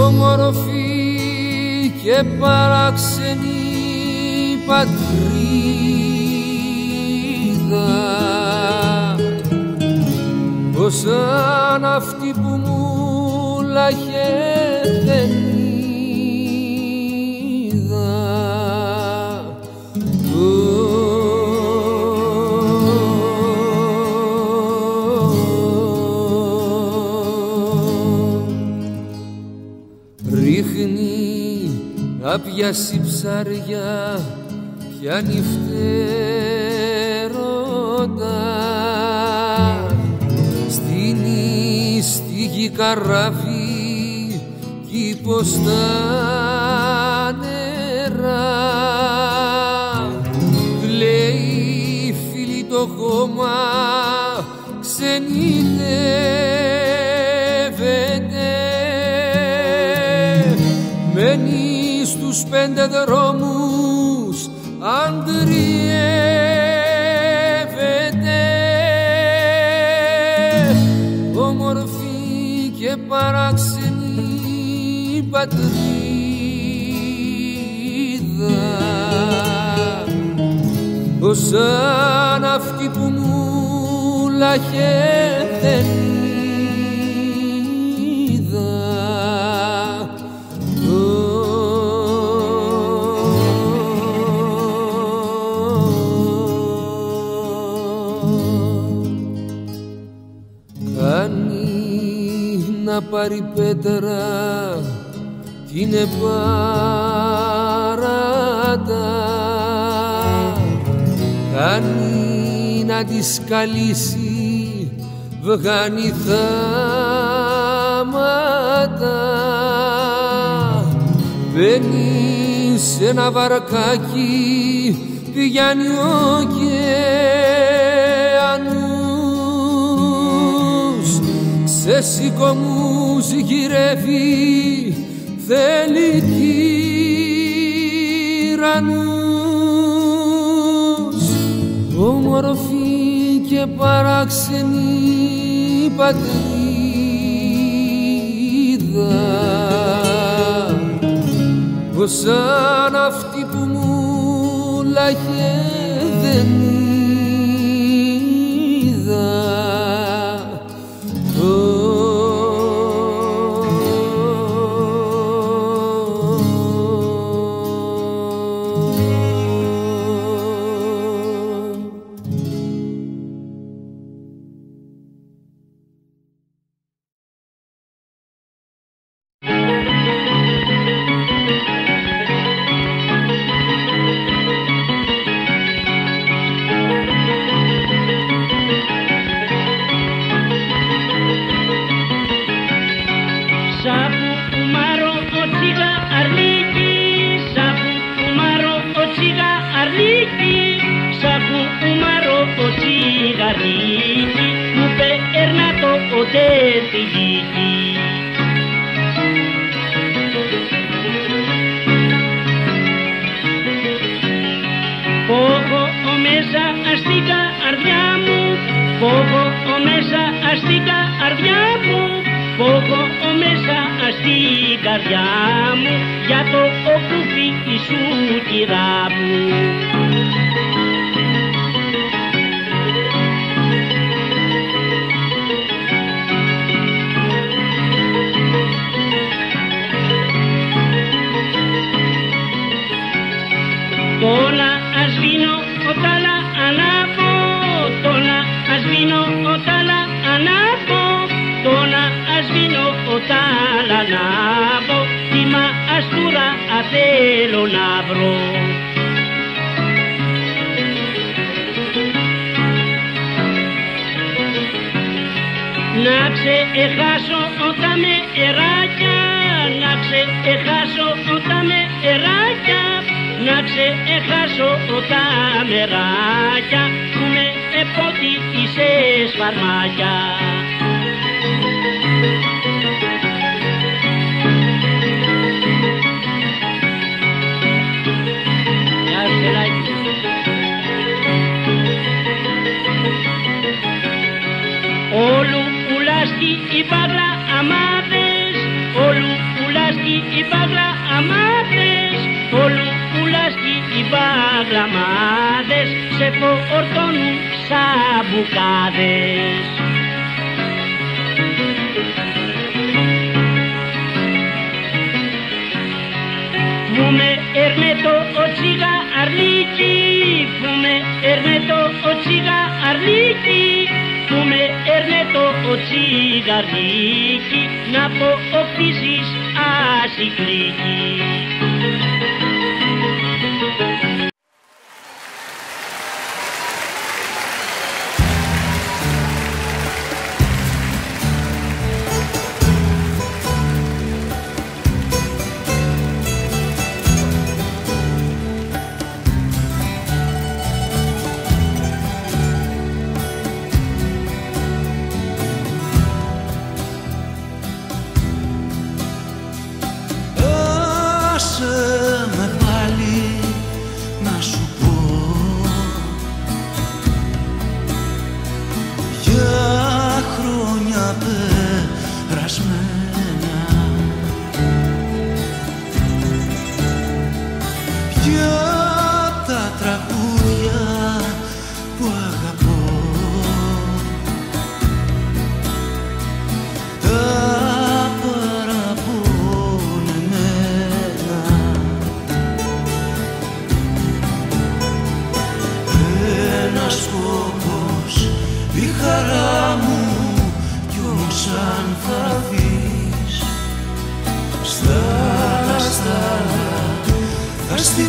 Όμορφη και παράξενη πατρίδα, πως σαν αυτή που μου λάχε δεν είδα. Ρίχνει να πιάσει ψάρια, πιάνει φτερόντα, στείνει στη γη καράβι κι πως τα νερά. Κλαίει φίλη το χώμα, ξενιτεύεται, μένει στους 5 δρόμους, αντριεύεται. Όμορφη και παράξενη πατρίδα, πως σαν αυτή που μου λάχε δεν είδα. Να πάρει πέτρα κι είναι παράτα, κάνει να τη σκαλίσει, βγάνει θάματα, μπαίνει σε ένα βαρκάκι, πηγαίνει ωκεανούς, σε σηκωμούς γυρεύει, θέλει τυραννούς. Όμορφη και παράξενη πατρίδα, πως σαν αυτή που μου λάχε δεν είδα. Όλου πουλάσκει η πάγλα αμάδες, όλου πουλάσκει η πάγλα αμάδες, όλου πουλάσκει η πάγλα αμάδες, σε φορτώνουν σαν μπουκάδες. Που με έρνετο ο τσίγα αρλίκι, που με έρνετο ο τσίγα αρλίκι, που με έρνετο ο τσίγα αρλίκι, να αποκτήσεις ασυκλίκι. Θα στη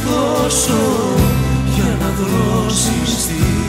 δώσω για να δρώσεις.